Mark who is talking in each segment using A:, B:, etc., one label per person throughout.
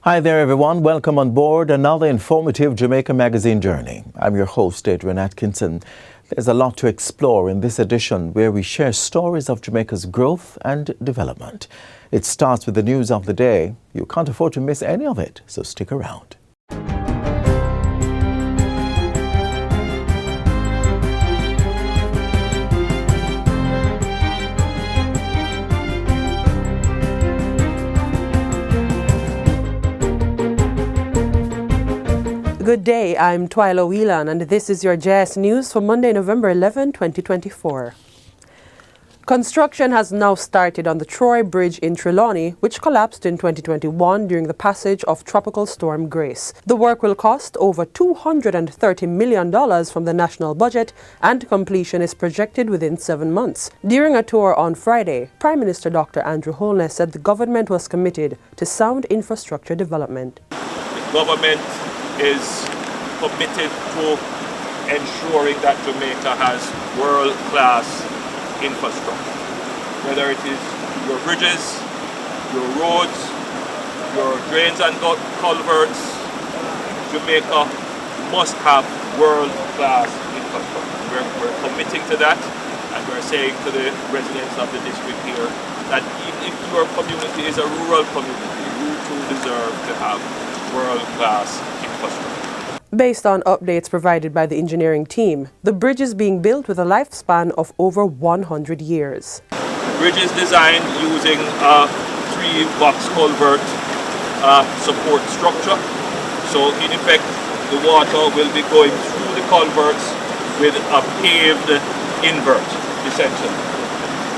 A: Hi there, everyone. Welcome on board another informative Jamaica Magazine journey. I'm your host, Adrian Atkinson. There's a lot to explore in this edition where we share stories of Jamaica's growth and development. It starts with the news of the day. You can't afford to miss any of it, so stick around.
B: Good day, I'm Twyla Whelan and this is your JS News for Monday, November 11, 2024. Construction has now started on the Troy Bridge in Trelawney, which collapsed in 2021 during the passage of Tropical Storm Grace. The work will cost over $230 million from the national budget and completion is projected within 7 months. During a tour on Friday, Prime Minister Dr. Andrew Holness said the government was committed to sound infrastructure development.
C: The government is committed to ensuring that Jamaica has world-class infrastructure. Whether it is your bridges, your roads, your drains and culverts, Jamaica must have world-class infrastructure. We're committing to that, and we're saying to the residents of the district here that even if your community is a rural community, you too deserve to have world-class infrastructure.
B: Based on updates provided by the engineering team, the bridge is being built with a lifespan of over 100 years.
C: The bridge is designed using a 3-box culvert support structure. So in effect, the water will be going through the culverts with a paved invert, essentially.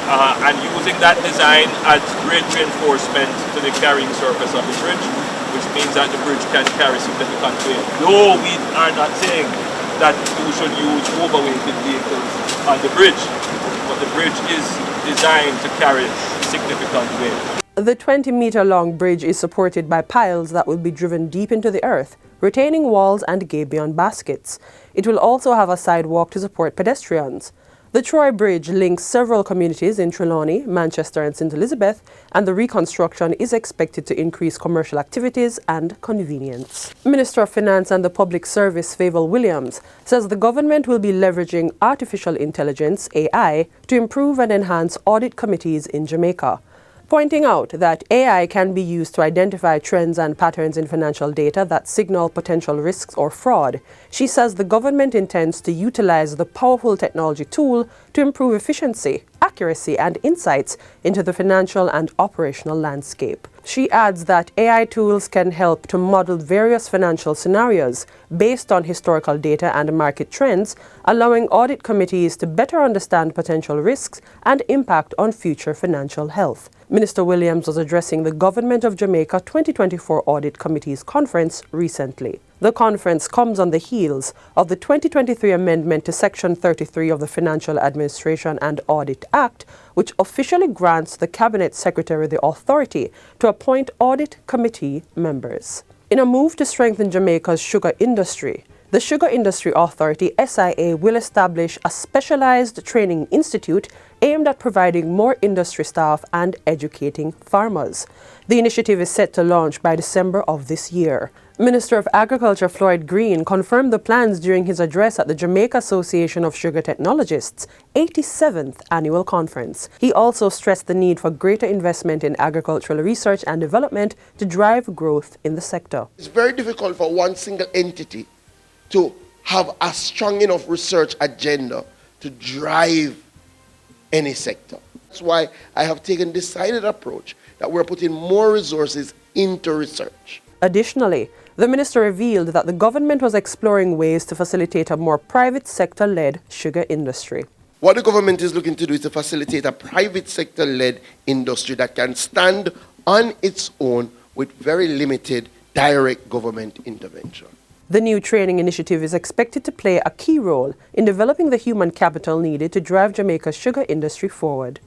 C: And using that design adds great reinforcement to the carrying surface of the bridge, which means that the bridge can carry significant weight. Though we are not saying that you should use overweighted vehicles on the bridge, but the bridge is designed to carry significant weight.
B: The 20-meter-long bridge is supported by piles that will be driven deep into the earth, retaining walls and gabion baskets. It will also have a sidewalk to support pedestrians. The Troy Bridge links several communities in Trelawney, Manchester and St. Elizabeth, and the reconstruction is expected to increase commercial activities and convenience. Minister of Finance and the Public Service Favour Williams says the government will be leveraging artificial intelligence, AI, to improve and enhance audit committees in Jamaica, pointing out that AI can be used to identify trends and patterns in financial data that signal potential risks or fraud. She says the government intends to utilize the powerful technology tool to improve efficiency, accuracy, and insights into the financial and operational landscape. She adds that AI tools can help to model various financial scenarios based on historical data and market trends, allowing audit committees to better understand potential risks and impact on future financial health. Minister Williams was addressing the Government of Jamaica 2024 Audit Committee's conference recently. The conference comes on the heels of the 2023 amendment to Section 33 of the Financial Administration and Audit Act, which officially grants the Cabinet Secretary the authority to appoint audit committee members. In a move to strengthen Jamaica's sugar industry, the Sugar Industry Authority, SIA, will establish a specialized training institute aimed at providing more industry staff and educating farmers. The initiative is set to launch by December of this year. Minister of Agriculture Floyd Green confirmed the plans during his address at the Jamaica Association of Sugar Technologists' 87th annual conference. He also stressed the need for greater investment in agricultural research and development to drive growth in the sector.
D: It's very difficult for one single entity to have a strong enough research agenda to drive any sector. That's why I have taken a decided approach that we're putting more resources into research.
B: Additionally, the minister revealed that the government was exploring ways to facilitate a more private sector-led sugar industry.
D: What the government is looking to do is to facilitate a private sector-led industry that can stand on its own with very limited direct government intervention.
B: The new training initiative is expected to play a key role in developing the human capital needed to drive Jamaica's sugar industry forward.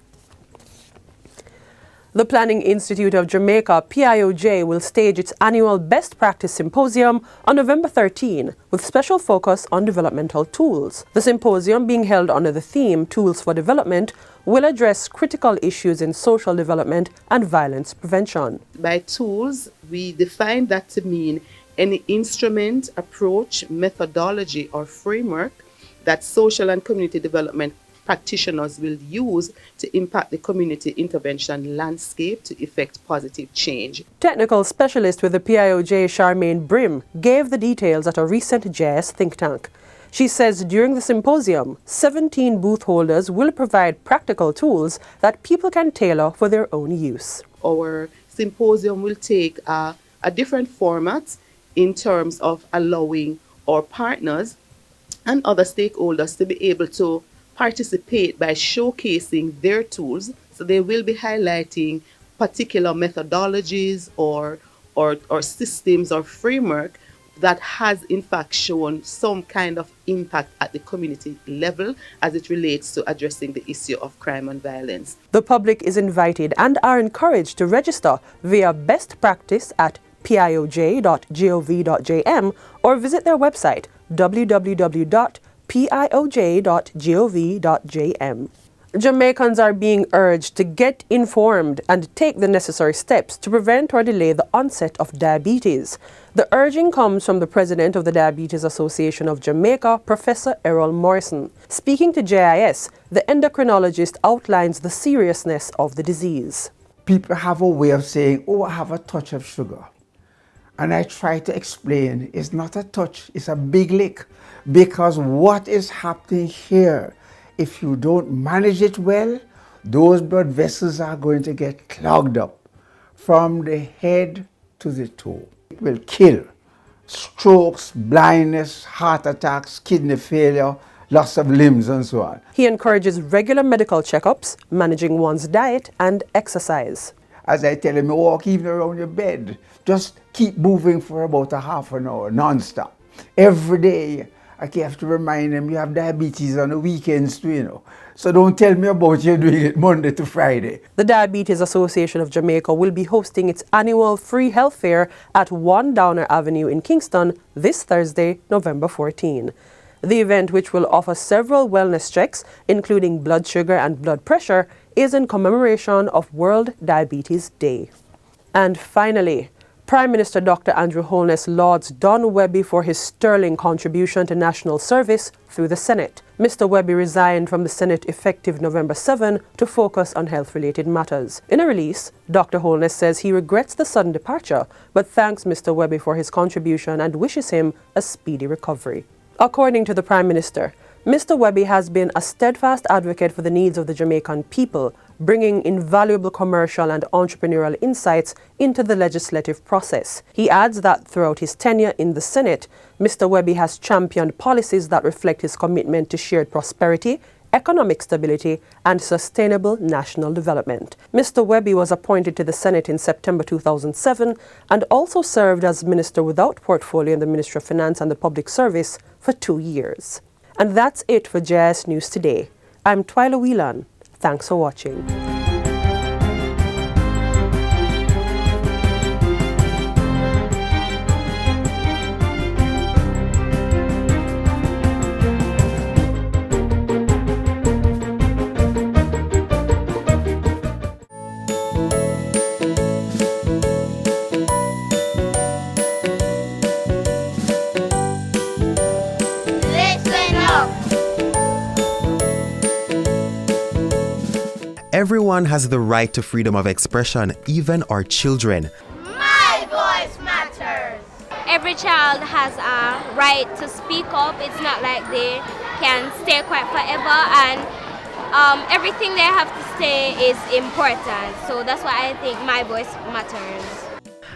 B: The Planning Institute of Jamaica, PIOJ, will stage its annual Best Practice Symposium on November 13, with special focus on developmental tools. The symposium, being held under the theme Tools for Development, will address critical issues in social development and violence prevention.
E: By tools, we define that to mean any instrument, approach, methodology, or framework that social and community development practitioners will use to impact the community intervention landscape to effect positive change.
B: Technical specialist with the PIOJ, Charmaine Brim, gave the details at a recent JS think tank. She says during the symposium, 17 booth holders will provide practical tools that people can tailor for their own use.
E: Our symposium will take a different format in terms of allowing our partners and other stakeholders to be able to participate by showcasing their tools. So they will be highlighting particular methodologies or systems or framework that has in fact shown some kind of impact at the community level as it relates to addressing the issue of crime and violence.
B: The public is invited and are encouraged to register via best practice at pioj.gov.jm or visit their website www.pioj.gov.jm. Jamaicans are being urged to get informed and take the necessary steps to prevent or delay the onset of diabetes. The urging comes from the president of the Diabetes Association of Jamaica, Professor Errol Morrison. Speaking to JIS, the endocrinologist outlines the seriousness of the disease.
F: People have a way of saying, oh, I have a touch of sugar. And I try to explain, it's not a touch, it's a big lick. Because what is happening here, if you don't manage it well, those blood vessels are going to get clogged up from the head to the toe. It will kill strokes, blindness, heart attacks, kidney failure, loss of limbs and so on.
B: He encourages regular medical checkups, managing one's diet and exercise.
F: As I tell him, walk even around your bed. Just keep moving for about a half an hour, non-stop. Every day, I have to remind him, you have diabetes on the weekends too, you know. So don't tell me about you doing it Monday to Friday.
B: The Diabetes Association of Jamaica will be hosting its annual free health fair at 1 Downer Avenue in Kingston this Thursday, November 14. The event, which will offer several wellness checks, including blood sugar and blood pressure, is in commemoration of World Diabetes Day. And finally, Prime Minister Dr. Andrew Holness lauds Don Webby for his sterling contribution to national service through the Senate. Mr. Webby resigned from the Senate effective November 7 to focus on health-related matters. In a release, Dr. Holness says he regrets the sudden departure, but thanks Mr. Webby for his contribution and wishes him a speedy recovery. According to the Prime Minister, Mr. Webby has been a steadfast advocate for the needs of the Jamaican people, bringing invaluable commercial and entrepreneurial insights into the legislative process. He adds that throughout his tenure in the Senate, Mr. Webby has championed policies that reflect his commitment to shared prosperity, economic stability, and sustainable national development. Mr. Webby was appointed to the Senate in September 2007 and also served as Minister without portfolio in the Ministry of Finance and the Public Service for 2 years. And that's it for JS News Today. I'm Twyla Whelan. Thanks for watching.
G: Everyone has the right to freedom of expression, even our children.
H: My voice matters. Every child has a right to speak up. It's not like they can stay quiet forever, and everything they have to say is important. So that's why I think my voice matters.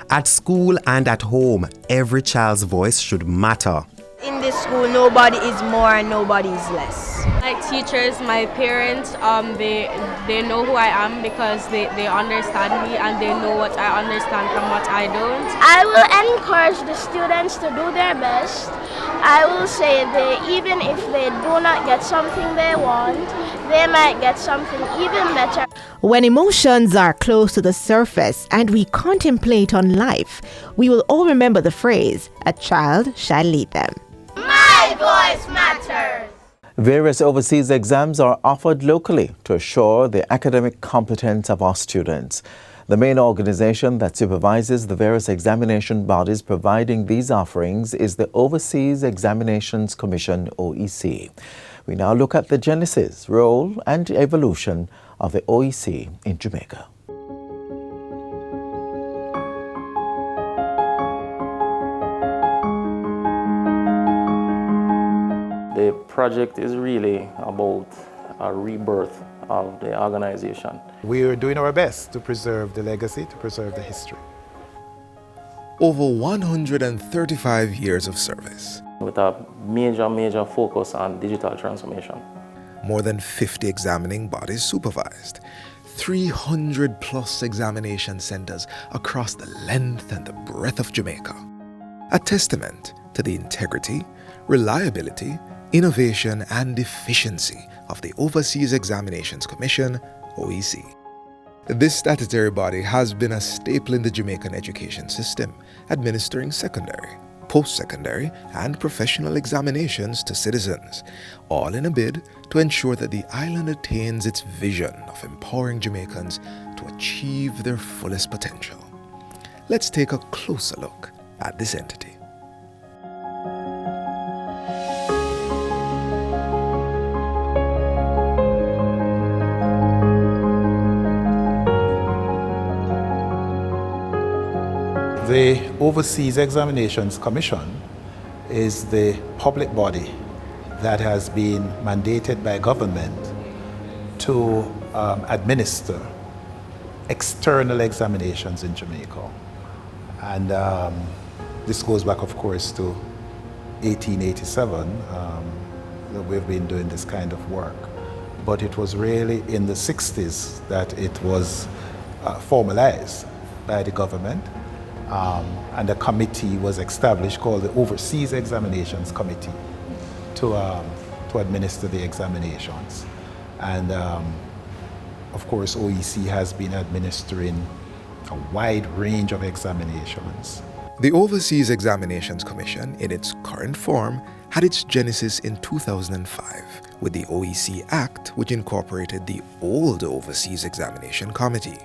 G: At school and at home, every child's voice should matter.
I: In this school, nobody is more and nobody is less.
J: Like teachers, my parents, they know who I am because they understand me and they know what I understand from what I don't.
K: I will encourage the students to do their best I will say that even if they do not get something they want, they might get something even better.
L: When emotions are close to the surface and we contemplate on life, we will all remember the phrase, "A child shall lead them."
K: My voice matters.
A: Various overseas exams are offered locally to assure the academic competence of our students. The main organization that supervises the various examination bodies providing these offerings is the Overseas Examinations Commission, OEC. We now look at the genesis, role and evolution of the OEC in Jamaica.
M: The project is really about a rebirth of the organization.
N: We're doing our best to preserve the legacy, to preserve the history.
O: Over 135 years of service.
M: With a major focus on digital transformation.
O: More than 50 examining bodies supervised. 300 plus examination centers across the length and the breadth of Jamaica. A testament to the integrity, reliability, innovation and efficiency of the Overseas Examinations Commission, OEC. This statutory body has been a staple in the Jamaican education system, administering secondary, post-secondary and professional examinations to citizens, all in a bid to ensure that the island attains its vision of empowering Jamaicans to achieve their fullest potential. Let's take a closer look at this entity.
N: The Overseas Examinations Commission is the public body that has been mandated by government to administer external examinations in Jamaica. And this goes back, of course, to 1887 that we've been doing this kind of work. But it was really in the 60s that it was formalized by the government. And a committee was established called the Overseas Examinations Committee to administer the examinations. And of course, OEC has been administering a wide range of examinations.
O: The Overseas Examinations Commission, in its current form, had its genesis in 2005 with the OEC Act, which incorporated the old Overseas Examination Committee.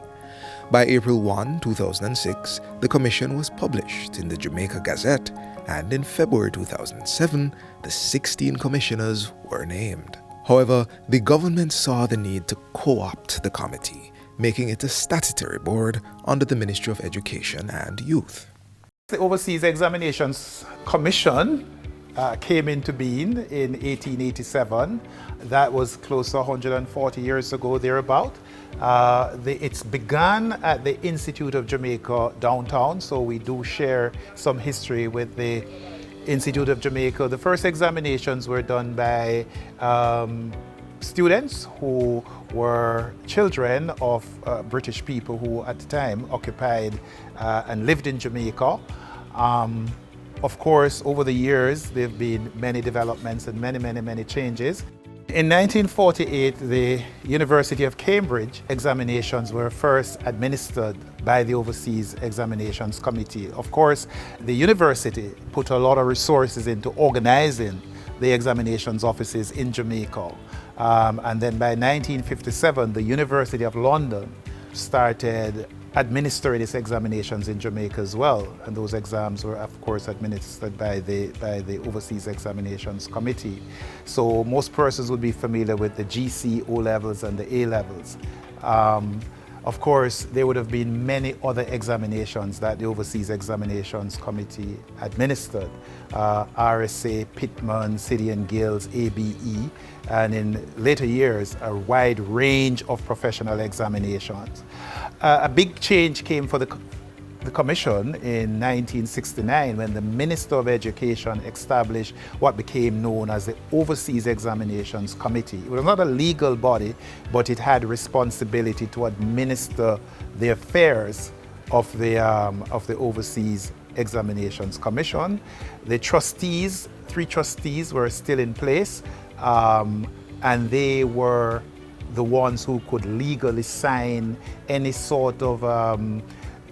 O: By April 1, 2006, the commission was published in the Jamaica Gazette, and in February 2007, the 16 commissioners were named. However, the government saw the need to co-opt the committee, making it a statutory board under the Ministry of Education and Youth.
N: The Overseas Examinations Commission came into being in 1887. That was close to 140 years ago, thereabout. It's begun at the Institute of Jamaica downtown, so we do share some history with the Institute of Jamaica. The first examinations were done by students who were children of British people who at the time occupied and lived in Jamaica. Of course, over the years, there have been many developments and many changes. In 1948, the University of Cambridge examinations were first administered by the Overseas Examinations Committee. Of course, the university put a lot of resources into organizing the examinations offices in Jamaica. And then by 1957, the University of London started administering its examinations in Jamaica as well. And those exams were, of course, administered by the Overseas Examinations Committee. So most persons would be familiar with the GC, O-levels, and the A-levels. Of course, there would have been many other examinations that the Overseas Examinations Committee administered. RSA, Pitman, City and Guilds, ABE, and in later years, a wide range of professional examinations. A big change came for the Commission in 1969 when the Minister of Education established what became known as the Overseas Examinations Committee. It was not a legal body, but it had responsibility to administer the affairs of the Overseas Examinations Commission. The trustees 3 trustees were still in place, and they were the ones who could legally sign any sort of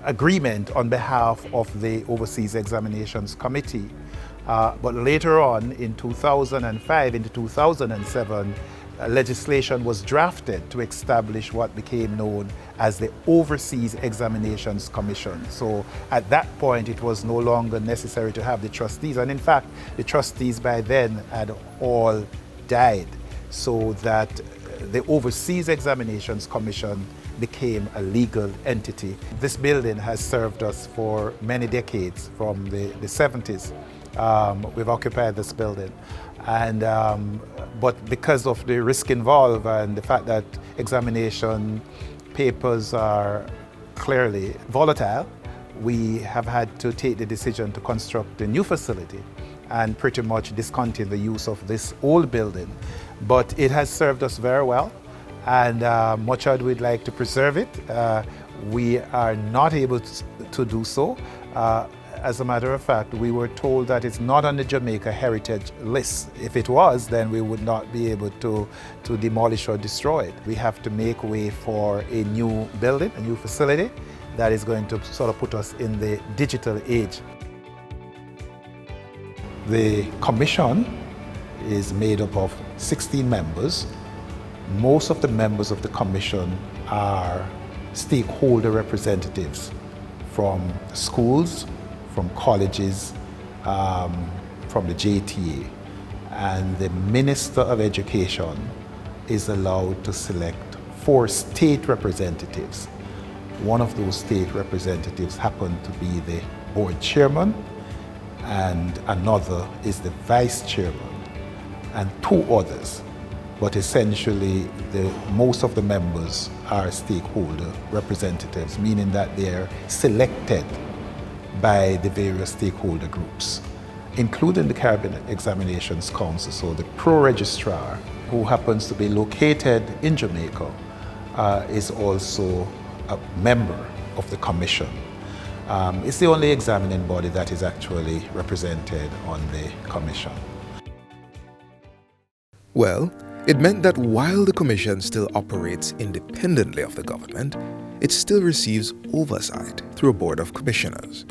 N: agreement on behalf of the Overseas Examinations Committee. But later on, in 2005 into 2007, legislation was drafted to establish what became known as the Overseas Examinations Commission. So at that point, it was no longer necessary to have the trustees. And in fact, the trustees by then had all died, so that the Overseas Examinations Commission became a legal entity. This building has served us for many decades. From the 70s, we've occupied this building. And, but because of the risk involved and the fact that examination papers are clearly volatile, we have had to take the decision to construct a new facility and pretty much discontinue the use of this old building. But it has served us very well, and much as we'd like to preserve it, we are not able to do so. As a matter of fact, we were told that it's not on the Jamaica Heritage List. If it was, then we would not be able to demolish or destroy it. We have to make way for a new building, a new facility that is going to sort of put us in the digital age. The commission is made up of 16 members. Most of the members of the commission are stakeholder representatives from schools, from colleges, from the JTA. And the Minister of Education is allowed to select 4 state representatives. One of those state representatives happened to be the board chairman, and another is the vice chairman, and 2 others. But essentially, most of the members are stakeholder representatives, meaning that they're selected by the various stakeholder groups, including the Caribbean Examinations Council. So the pro-registrar, who happens to be located in Jamaica, is also a member of the commission. It's the only examining body that is actually represented on the commission.
O: Well, it meant that while the Commission still operates independently of the government, it still receives oversight through a board of commissioners.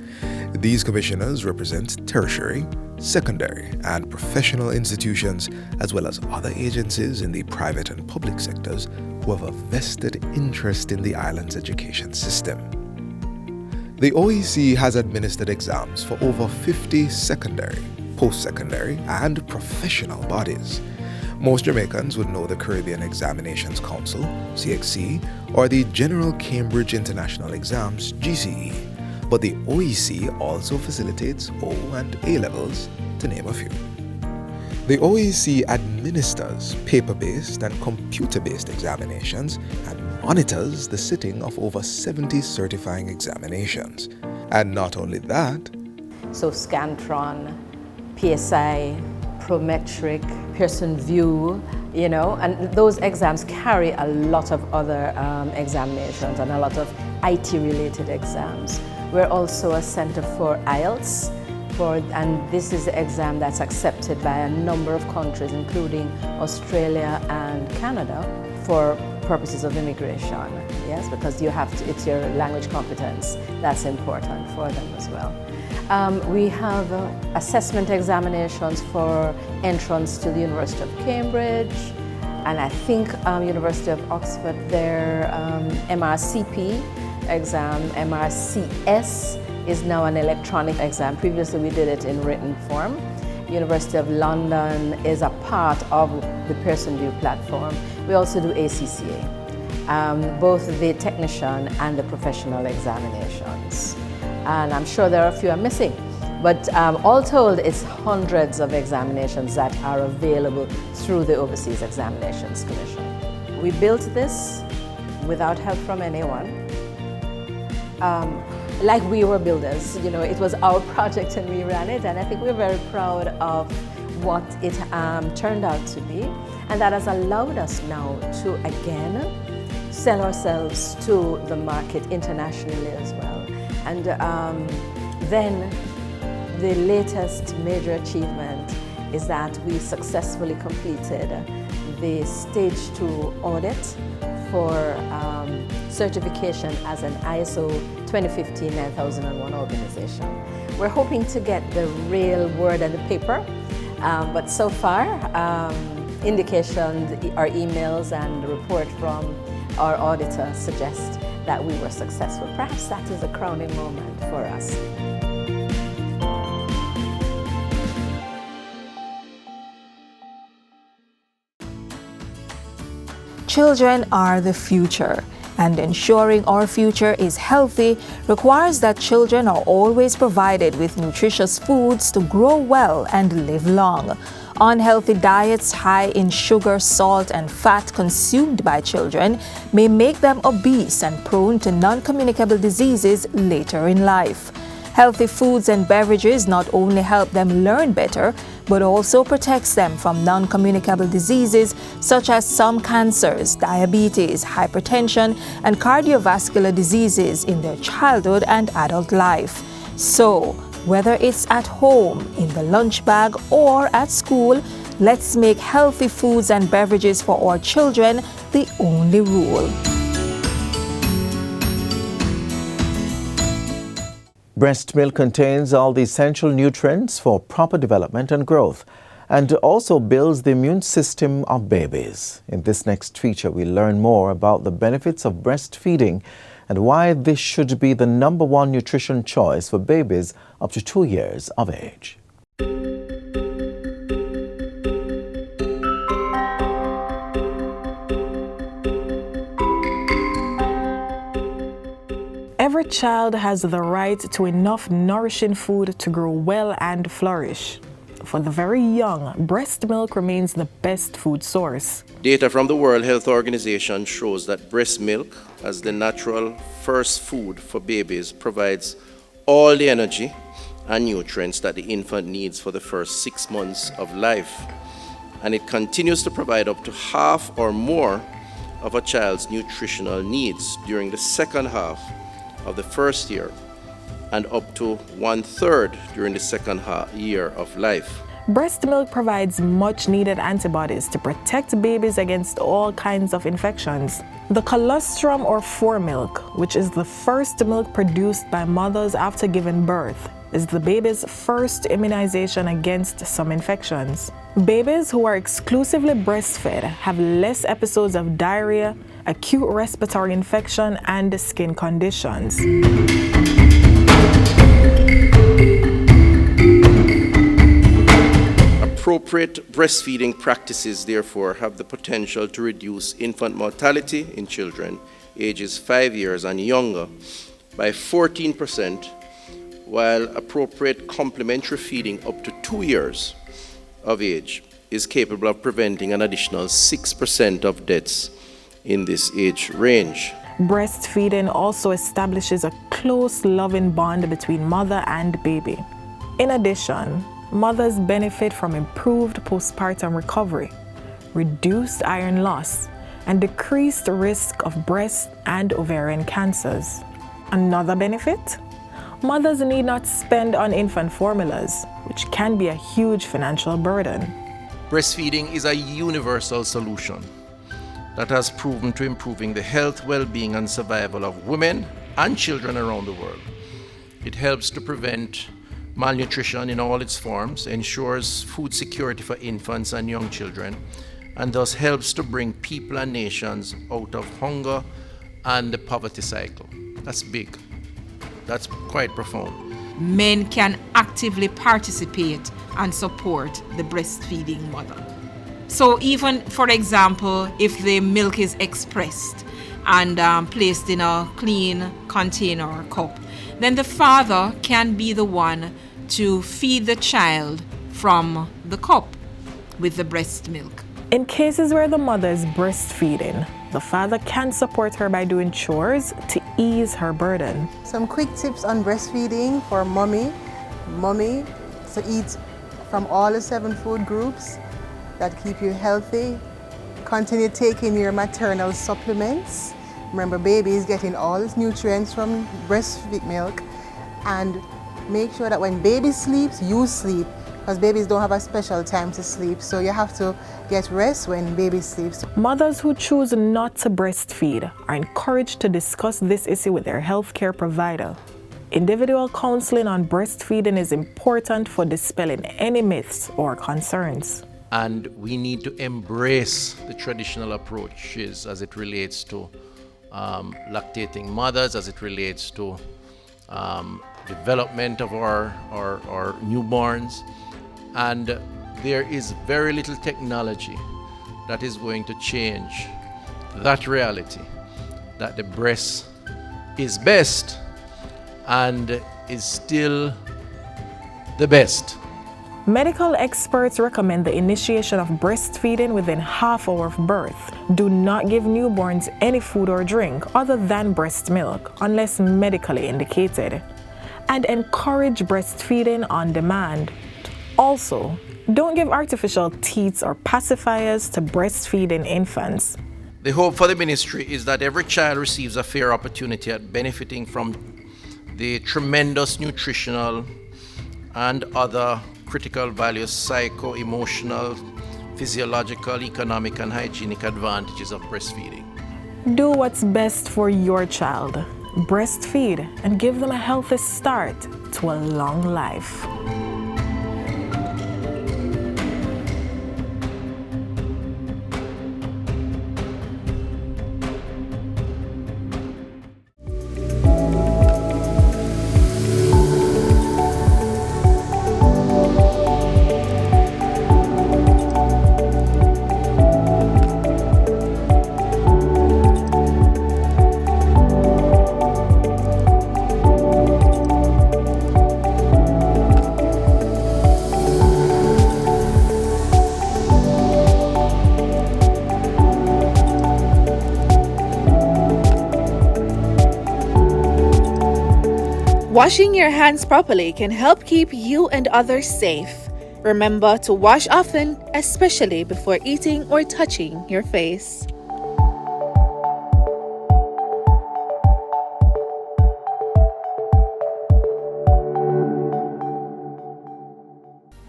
O: These commissioners represent tertiary, secondary, and professional institutions, as well as other agencies in the private and public sectors who have a vested interest in the island's education system. The OEC has administered exams for over 50 secondary, post-secondary, and professional bodies. Most Jamaicans would know the Caribbean Examinations Council, CXC, or the General Cambridge International Exams, GCE, but the OEC also facilitates O and A levels, to name a few. The OEC administers paper-based and computer-based examinations and monitors the sitting of over 70 certifying examinations. And not only that,
P: so Scantron, PSI, Prometric, Pearson VUE, and those exams carry a lot of other examinations and a lot of IT-related exams. We're also a center for IELTS, and this is the exam that's accepted by a number of countries, including Australia and Canada, for purposes of immigration. Yes, because it's your language competence that's important for them as well. We have assessment examinations for entrance to the University of Cambridge, and I think University of Oxford, their MRCP exam, MRCS, is now an electronic exam. Previously we did it in written form. University of London is a part of the Pearson VUE platform. We also do ACCA, both the technician and the professional examinations. And I'm sure there are a few I'm missing. But all told, it's hundreds of examinations that are available through the Overseas Examinations Commission. We built this without help from anyone. Like we were builders, it was our project and we ran it, and I think we're very proud of what it turned out to be. And that has allowed us now to, again, sell ourselves to the market internationally as well. And then the latest major achievement is that we successfully completed the Stage 2 audit for certification as an ISO 2015-9001 organization. We're hoping to get the real word on the paper, but so far, indications, our emails and the report from our auditor suggest that we were successful. Perhaps that is a crowning moment for us.
Q: Children are the future, and ensuring our future is healthy requires that children are always provided with nutritious foods to grow well and live long. Unhealthy diets high in sugar, salt, and fat consumed by children may make them obese and prone to non-communicable diseases later in life. Healthy foods and beverages not only help them learn better, but also protects them from non-communicable diseases such as some cancers, diabetes, hypertension, and cardiovascular diseases in their childhood and adult life. So, whether it's at home, in the lunch bag, or at school, let's make healthy foods and beverages for our children the only rule.
A: Breast milk contains all the essential nutrients for proper development and growth, and also builds the immune system of babies. In this next feature, we learn more about the benefits of breastfeeding and why this should be the #1 nutrition choice for babies up to 2 years of age.
R: Every child has the right to enough nourishing food to grow well and flourish. For the very young, breast milk remains the best food source.
S: Data from the World Health Organization shows that breast milk, as the natural first food for babies, provides all the energy and nutrients that the infant needs for the first 6 months of life. And it continues to provide up to half or more of a child's nutritional needs during the second half of the first year, and up to 1/3 during the second year of life.
R: Breast milk provides much needed antibodies to protect babies against all kinds of infections. The colostrum or foremilk, which is the first milk produced by mothers after giving birth, is the baby's first immunization against some infections. Babies who are exclusively breastfed have less episodes of diarrhea, acute respiratory infection, and skin conditions.
S: Appropriate breastfeeding practices, therefore, have the potential to reduce infant mortality in children ages 5 years and younger by 14%, while appropriate complementary feeding up to 2 years of age is capable of preventing an additional 6% of deaths in this age range.
R: Breastfeeding also establishes a close, loving bond between mother and baby. In addition, mothers benefit from improved postpartum recovery, reduced iron loss, and decreased risk of breast and ovarian cancers. Another benefit? Mothers need not spend on infant formulas, which can be a huge financial burden.
S: Breastfeeding is a universal solution that has proven to improving the health, well-being, and survival of women and children around the world. It helps to prevent malnutrition in all its forms, ensures food security for infants and young children, and thus helps to bring people and nations out of hunger and the poverty cycle. That's big. That's quite profound.
T: Men can actively participate and support the breastfeeding mother. So even, for example, if the milk is expressed and placed in a clean container or cup, then the father can be the one to feed the child from the cup with the breast milk.
R: In cases where the mother is breastfeeding, the father can support her by doing chores to ease her burden.
U: Some quick tips on breastfeeding for mommy to eat from all the 7 food groups that keep you healthy. Continue taking your maternal supplements. Remember, baby is getting all its nutrients from breast milk, and make sure that when baby sleeps, you sleep. because babies don't have a special time to sleep, so you have to get rest when baby sleeps.
R: Mothers who choose not to breastfeed are encouraged to discuss this issue with their healthcare provider. Individual counseling on breastfeeding is important for dispelling any myths or concerns.
C: And we need to embrace the traditional approaches as it relates to lactating mothers, as it relates to development of our newborns. And there is very little technology that is going to change that reality, that the breast is best and is still the best.
R: Medical experts recommend the initiation of breastfeeding within half hour of birth. Do not give newborns any food or drink other than breast milk unless medically indicated. And encourage breastfeeding on demand. Also, don't give artificial teats or pacifiers to breastfeeding infants.
C: The hope for the ministry is that every child receives a fair opportunity at benefiting from the tremendous nutritional and other critical values, psycho-emotional, physiological, economic, and hygienic advantages of breastfeeding.
R: Do what's best for your child. Breastfeed and give them a healthy start to a long life.
V: Washing your hands properly can help keep you and others safe. Remember to wash often, especially before eating or touching your face.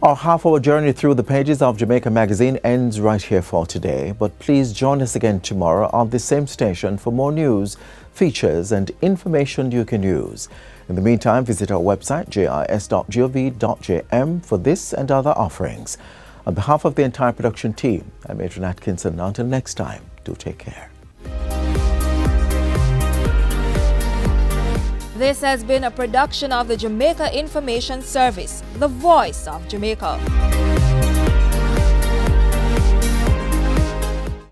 A: Our half-hour journey through the pages of Jamaica Magazine ends right here for today, but please join us again tomorrow on the same station for more news, features and information you can use. In the meantime, visit our website jis.gov.jm for this and other offerings. On behalf of the entire production team, I'm Adrian Atkinson. Until next time, do take care.
Q: This has been a production of the Jamaica Information Service, the voice of Jamaica.